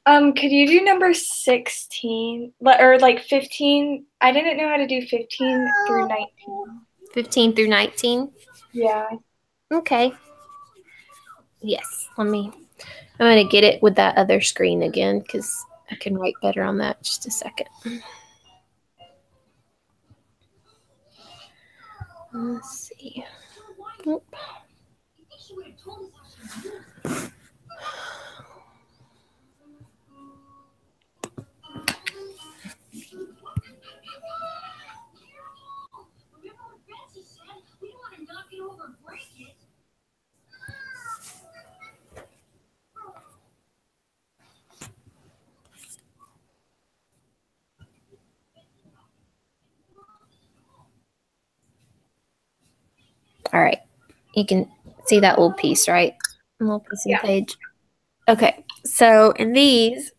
Could you do number 16? Or like 15? I didn't know how to do 15 through 19. 15 through 19? Yeah. Okay. Yes, I'm going to get it with that other screen again because I can write better on that. Just a second. Let's see. Oop. All right. You can see that little piece, right? A little piece of the page. Okay. So in these,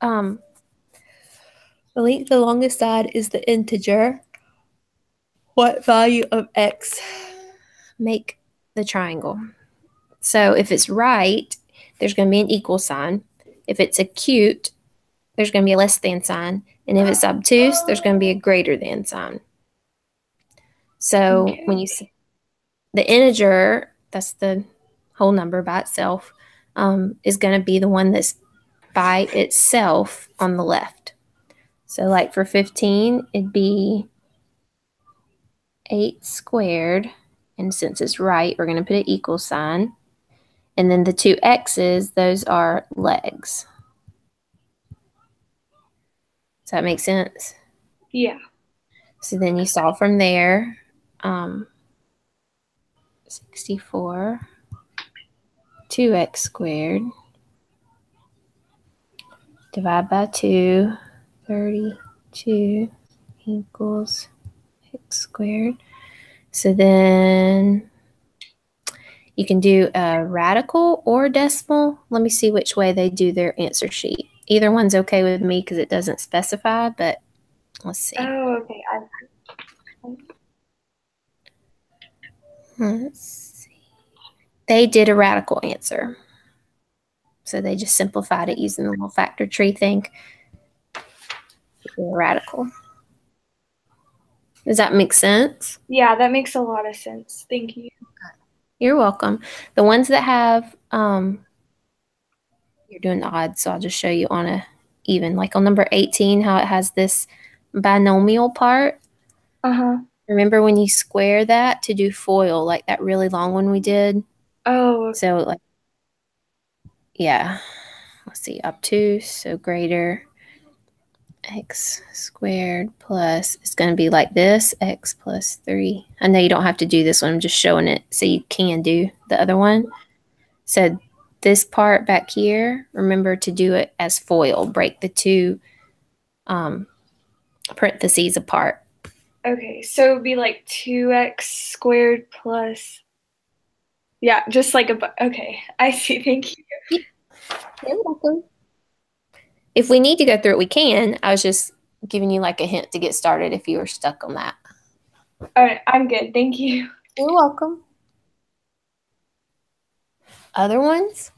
the length of the longest side is the integer. What value of x make the triangle? So if it's right, there's going to be an equal sign. If it's acute, there's going to be a less than sign. And if it's obtuse, there's going to be a greater than sign. So when you see the integer, that's the whole number by itself, is going to be the one that's by itself on the left. So like for 15, it'd be 8 squared. And since it's right, we're going to put an equal sign. And then the two x's, those are legs. Does that make sense? Yeah. So then you saw from there, 64, 2x squared, divide by 2, 32 equals x squared. So then you can do a radical or decimal. Let me see which way they do their answer sheet. Either one's okay with me because it doesn't specify, but let's see. Oh, okay. Let's see. They did a radical answer. So they just simplified it using the little factor tree thing. Radical. Does that make sense? Yeah, that makes a lot of sense. Thank you. You're welcome. The ones that have, you're doing the odds, so I'll just show you on a even. Like on number 18, how it has this binomial part. Uh-huh. Remember when you square that to do FOIL, like that really long one we did? Oh. So like, yeah. Let's see, obtuse, so greater x squared plus, it's going to be like this, x plus 3. I know you don't have to do this one. I'm just showing it so you can do the other one. So this part back here, remember to do it as FOIL. Break the two parentheses apart. Okay, so it would be like 2x squared plus... Yeah, just like okay, I see. Thank you. You're welcome. If we need to go through it, we can. I was just giving you like a hint to get started if you were stuck on that. All right, I'm good. Thank you. You're welcome. Other ones?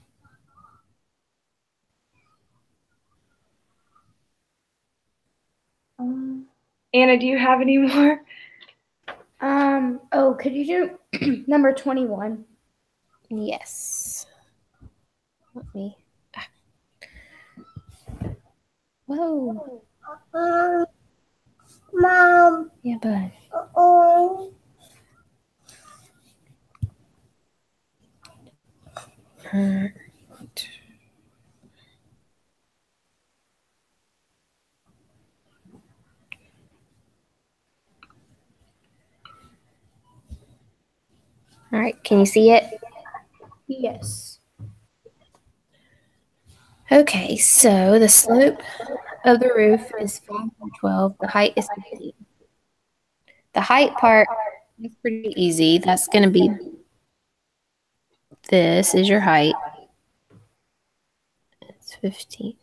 Anna, do you have any more? Oh, could you do number 21? Yes. Let me. Whoa. Mom. Yeah, bud. Oh. All right, can you see it? Yes. Okay, so the slope of the roof is 512. The height is 15. The height part is pretty easy. That's going to be, this is your height. It's 15.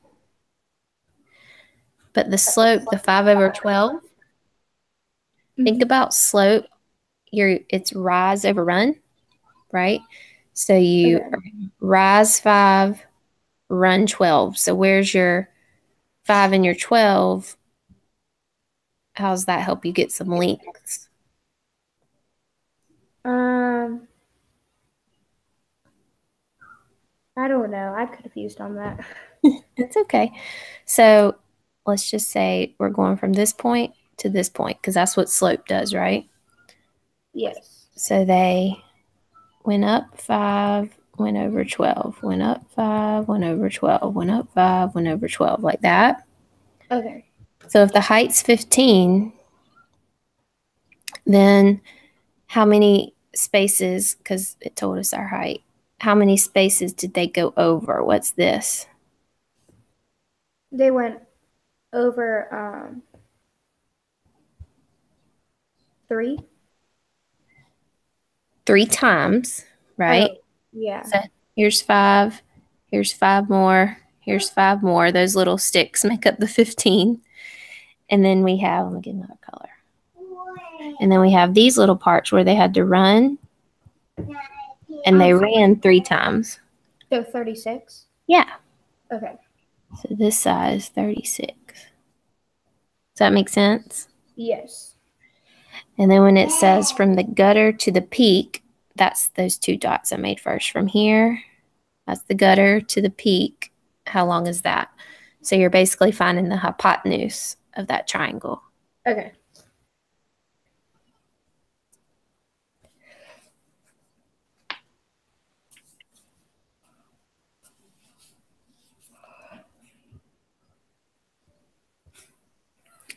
But the slope, the 5/12, think about slope. It's rise over run, right? So you rise 5 run 12. So where's your 5 and your 12? How does that help you get some lengths? I don't know. I'm confused on that. It's okay. So let's just say we're going from this point to this point because that's what slope does, right? Yes. So they went up 5, went over 12, went up 5, went over 12, went up 5, went over 12, like that. Okay. So if the height's 15, then how many spaces, because it told us our height, how many spaces did they go over? What's this? They went over 3. 3 times, right? Oh, yeah. So here's 5, here's 5 more, here's 5 more. Those little sticks make up the 15. And then we have, let me get another color. And then we have these little parts where they had to run, and they ran 3 times. So 36? Yeah. Okay. So this side is 36. Does that make sense? Yes. And then when it says from the gutter to the peak, that's those 2 dots I made first. From here, that's the gutter to the peak. How long is that? So you're basically finding the hypotenuse of that triangle. Okay.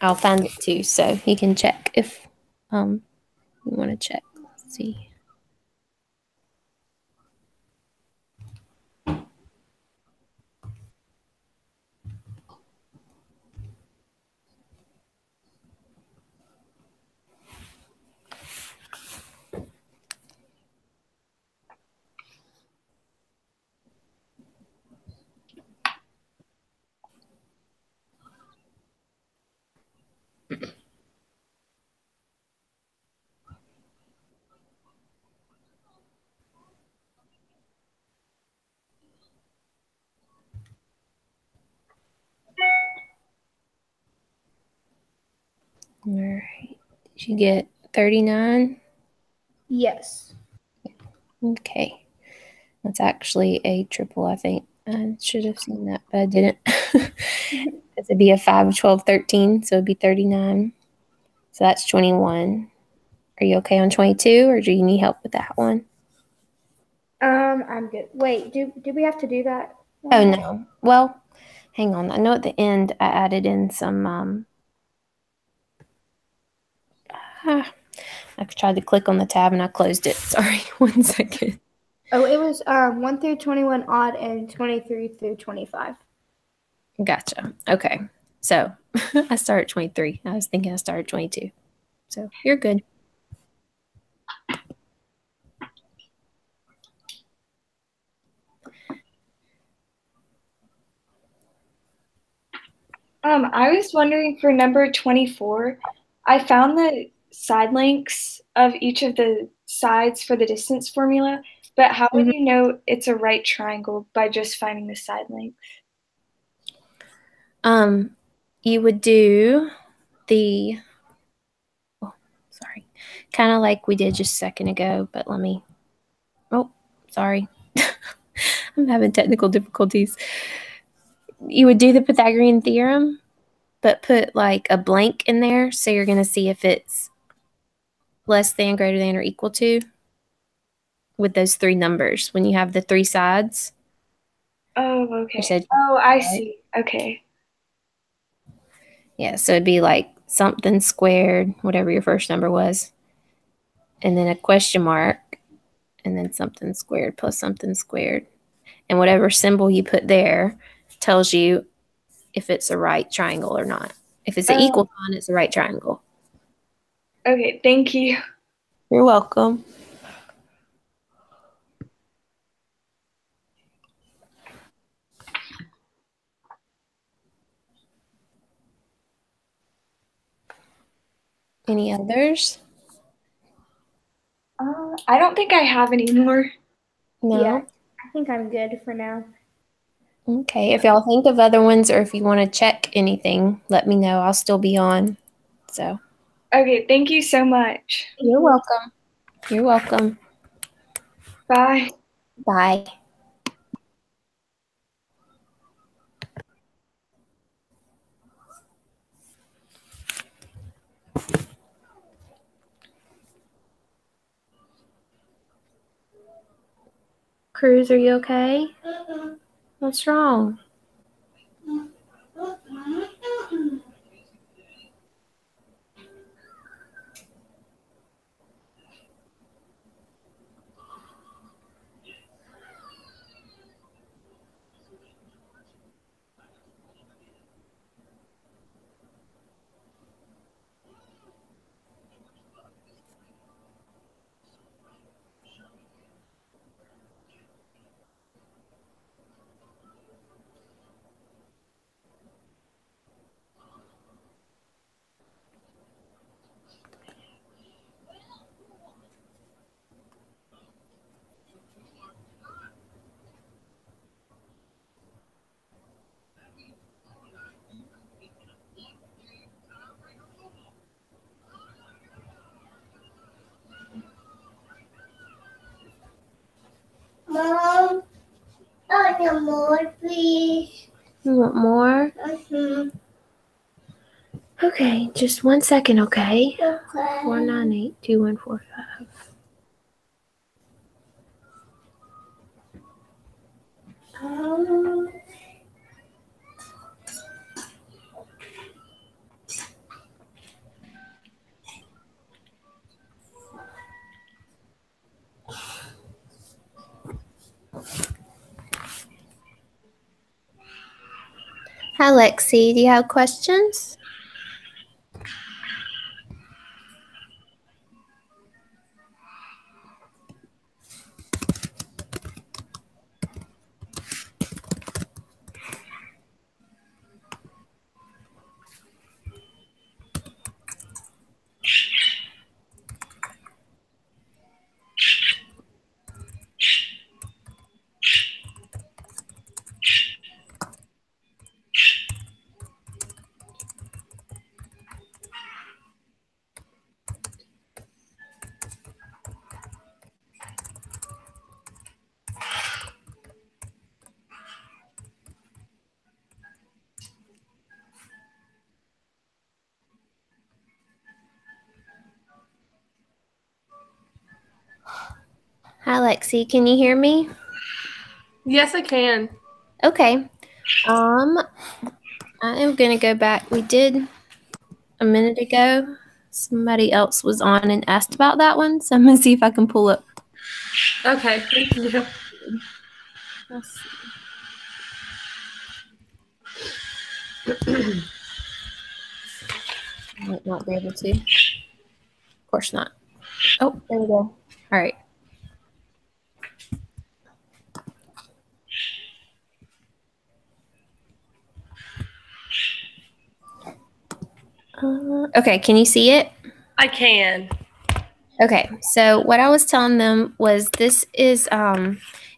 I'll find it too, so you can check if you want to check. Let's see. All right. Did you get 39? Yes. Okay. That's actually a triple, I think. I should have seen that, but I didn't. It'd be a 5, 12, 13, so it'd be 39. So that's 21. Are you okay on 22, or do you need help with that one? I'm good. Wait, do we have to do that? Oh, no. Well, hang on. I know at the end I added in some, I tried to click on the tab and I closed it. Sorry, 1 second. Oh, it was 1 through 21 odd and 23 through 25. Gotcha. Okay. So I started 23. I was thinking I started 22. So you're good. I was wondering for number 24, I found the side lengths of each of the sides for the distance formula, but how would you know it's a right triangle by just finding the side length? You would do the, oh, sorry, kind of like we did just a second ago, but let me, oh, sorry. I'm having technical difficulties. You would do the Pythagorean theorem, but put like a blank in there. So you're going to see if it's less than, greater than, or equal to with those 3 numbers when you have the 3 sides. Oh, okay. Said, oh, I see. Okay. Yeah, so it'd be like something squared, whatever your first number was, and then a question mark, and then something squared plus something squared. And whatever symbol you put there tells you if it's a right triangle or not. If it's an equal sign, it's a right triangle. Okay, thank you. You're welcome. Any others? I don't think I have any more. No. Yeah, I think I'm good for now. Okay, if y'all think of other ones or if you want to check anything, let me know. I'll still be on. So Okay, thank you so much. you're welcome. You're welcome. Bye. Bye. Cruz, are you okay? What's wrong? Mom, I want more, please. You want more? Mm-hmm. Okay, just 1 second, okay? Okay. 4982145. Hi, Lexi. Do you have questions? Hi, Lexi. Can you hear me? Yes, I can. Okay. I am going to go back. We did a minute ago. Somebody else was on and asked about that one, so I'm going to see if I can pull up. Okay, thank you. Let's see. I might not be able to. Of course not. Oh, there we go. All right. Okay, can you see it? I can. Okay, so what I was telling them was this is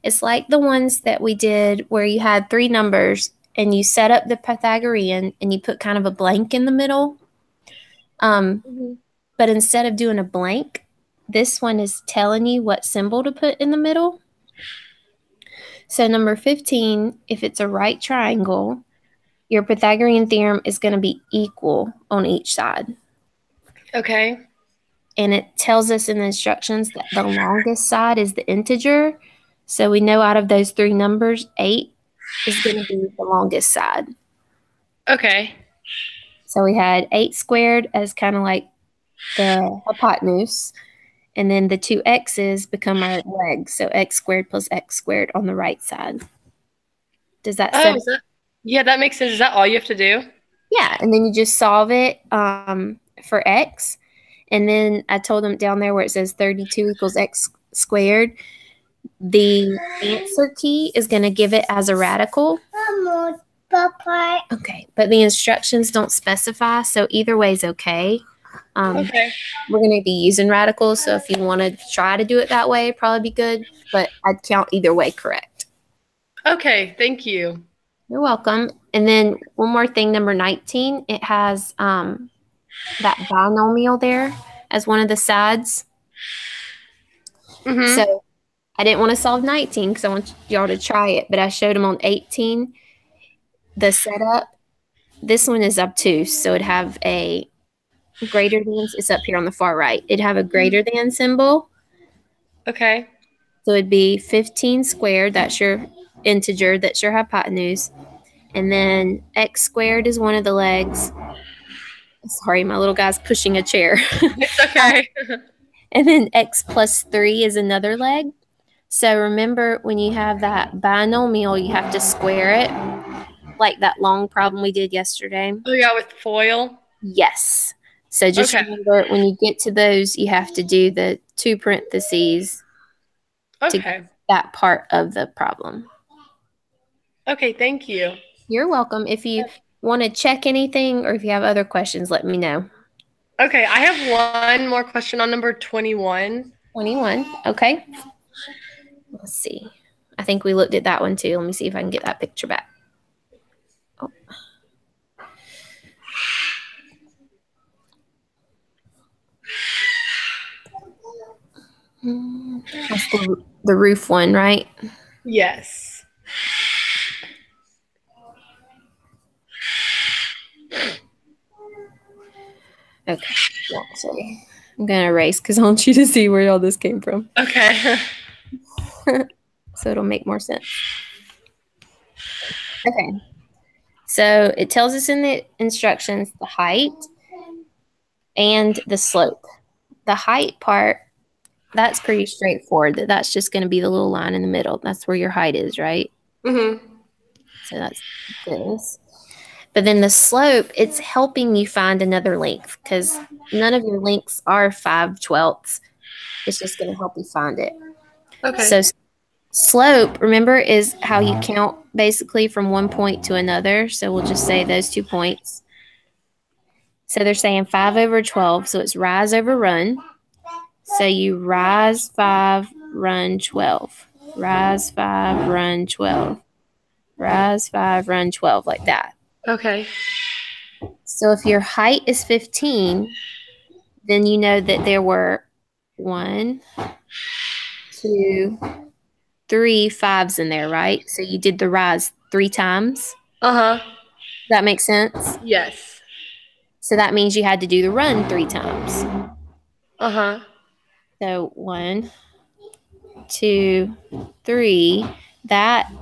it's like the ones that we did where you had 3 numbers and you set up the Pythagorean and you put kind of a blank in the middle. But instead of doing a blank, this one is telling you what symbol to put in the middle. So number 15, if it's a right triangle, your Pythagorean theorem is going to be equal on each side. Okay. And it tells us in the instructions that the longest side is the integer. So we know out of those 3 numbers, 8 is going to be the longest side. Okay. So we had 8 squared as kind of like the hypotenuse. And then the 2 x's become our legs. So x squared plus x squared on the right side. Does that Oh, sense? yeah, that makes sense. Is that all you have to do? Yeah. And then you just solve it for x. And then I told them down there where it says 32 equals x squared, the answer key is going to give it as a radical. Papa. Okay. But the instructions don't specify. So either way is okay. Okay. We're going to be using radicals. So if you want to try to do it that way, it'd probably be good. But I'd count either way correct. Okay, thank you. You're welcome. And then one more thing, number 19, it has that binomial there as one of the sides. Mm-hmm. So I didn't want to solve 19 because I want y'all to try it, but I showed them on 18 the setup. This one is obtuse, so it'd have a greater than, it's up here on the far right. It'd have a greater than symbol. Okay. So it'd be 15 squared, that's your integer, that's your hypotenuse. And then x squared is one of the legs. Sorry, my little guy's pushing a chair. It's okay. And then x plus 3 is another leg. So remember, when you have that binomial, you have to square it, like that long problem we did yesterday. Oh, yeah, with foil. Yes. So just Okay. remember, when you get to those, you have to do the 2 parentheses, Okay. that part of the problem. Okay, thank you. You're welcome. If you want to check anything or if you have other questions, let me know. Okay, I have one more question on number 21. 21. Okay. Let's see. I think we looked at that one too. Let me see if I can get that picture back. Oh. That's the roof one, right? Yes. Okay. Actually, I'm going to erase because I want you to see where all this came from. Okay. So it'll make more sense. Okay. So it tells us in the instructions the height and the slope. The height part, that's pretty straightforward. That's just going to be the little line in the middle. That's where your height is, right? Mm-hmm. So that's this. But then the slope, it's helping you find another length because none of your lengths are 5/12. It's just going to help you find it. Okay. So slope, remember, is how you count basically from one point to another. So we'll just say those 2 points. So they're saying 5/12. So it's rise over run. So you rise 5, run 12. Rise 5, run 12. Rise 5, run 12, like that. Okay. So if your height is 15, then you know that there were 1, 2, 3 5s in there, right? So you did the rise 3 times. Uh-huh. Does that make sense? Yes. So that means you had to do the run 3 times. Uh-huh. So 1, 2, 3. That,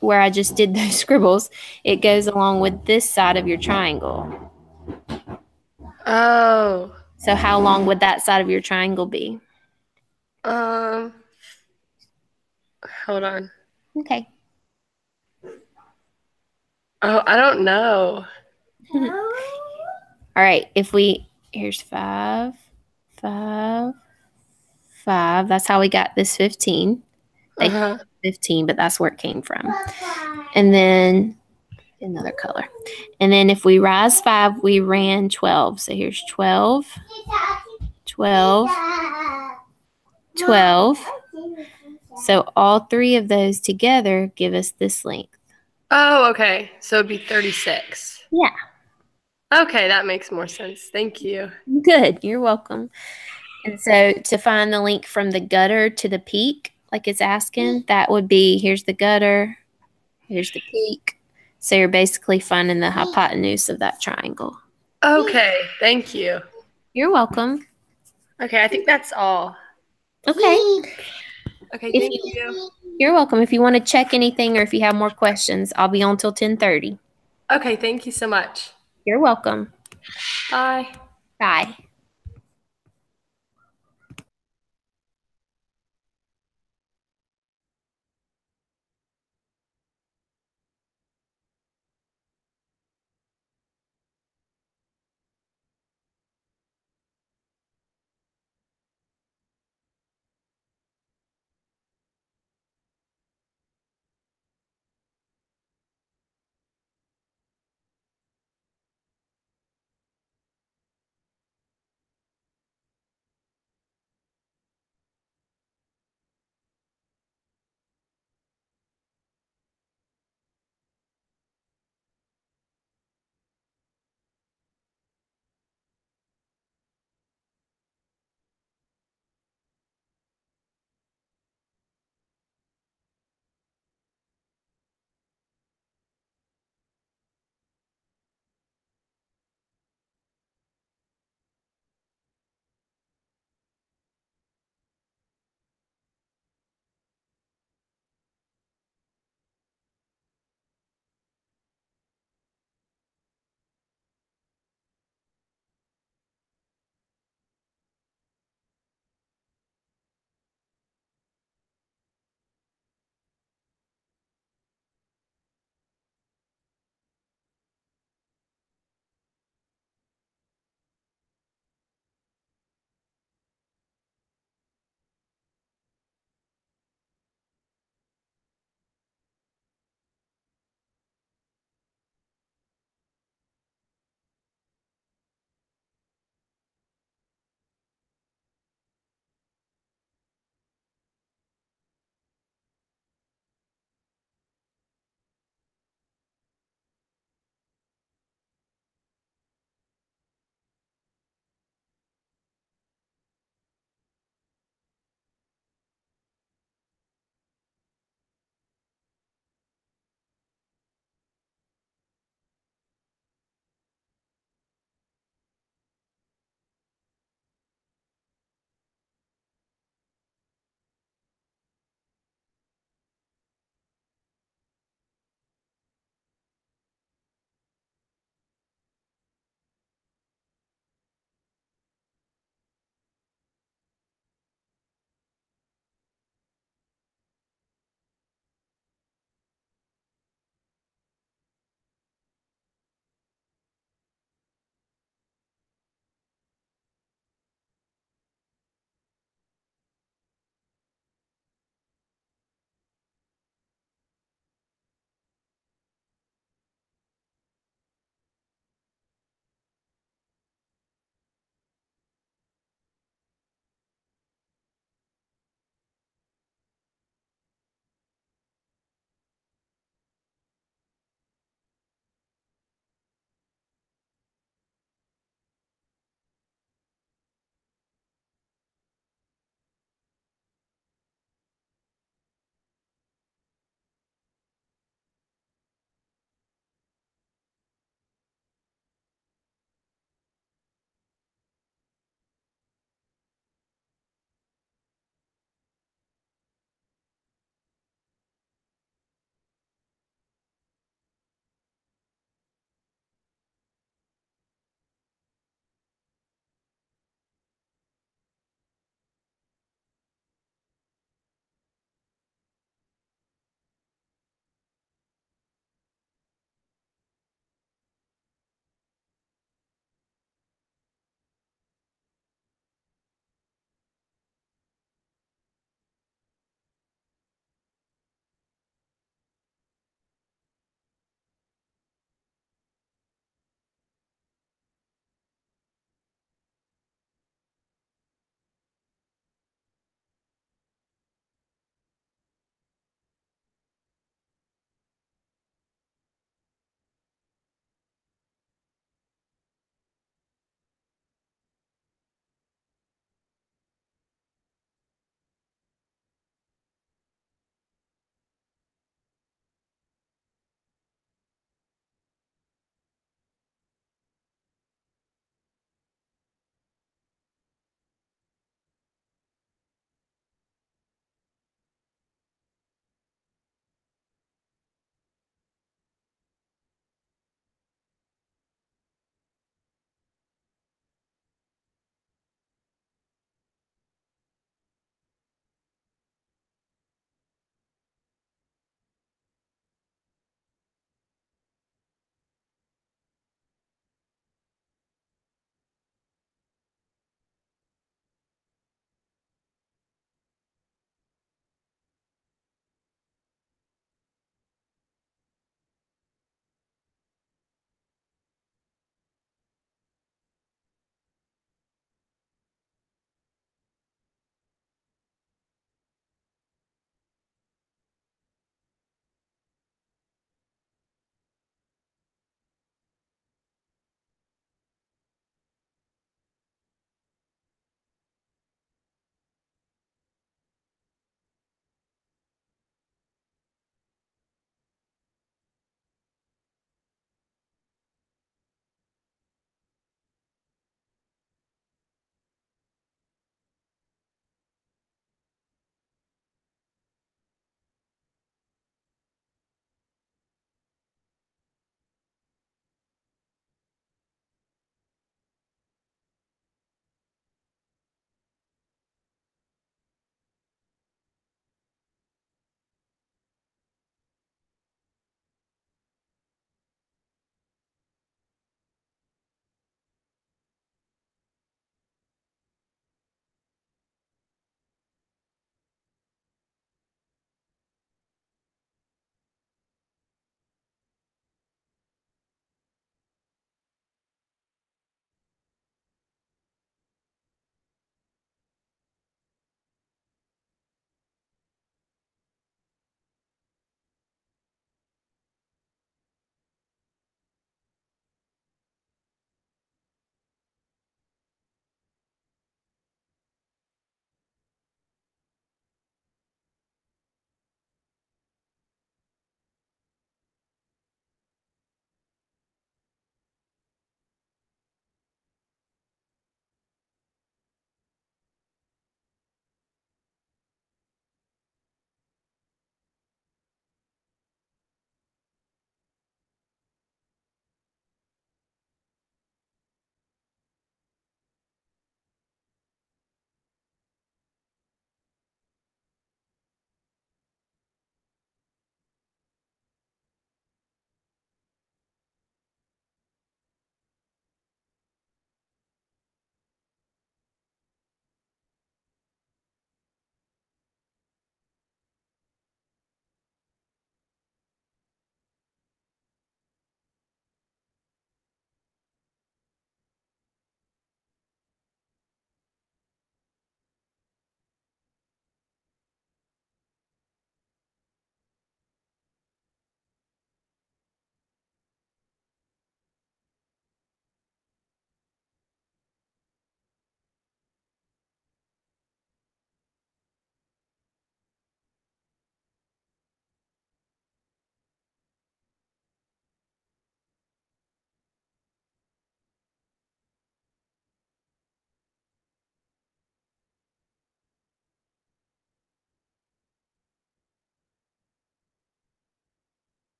where I just did those scribbles, it goes along with this side of your triangle. Oh. So how long would that side of your triangle be? Hold on. Okay. Oh, I don't know. All right. Here's 5, 5, 5. That's how we got this 15. They Uh-huh. 15, but that's where it came from. And then another color. And then if we rise 5, we ran 12. So here's 12, 12, 12. So all 3 of those together give us this length. Oh, okay. So it'd be 36. Yeah. Okay, that makes more sense. Thank you. Good. You're welcome. And so to find the length from the gutter to the peak, like it's asking, that would be, here's the gutter, here's the peak. So you're basically finding the hypotenuse of that triangle. Okay, thank you. You're welcome. Okay, I think that's all. Okay. Okay, If thank you. You're welcome. If you want to check anything or if you have more questions, I'll be on till 10:30. Okay, thank you so much. You're welcome. Bye. Bye.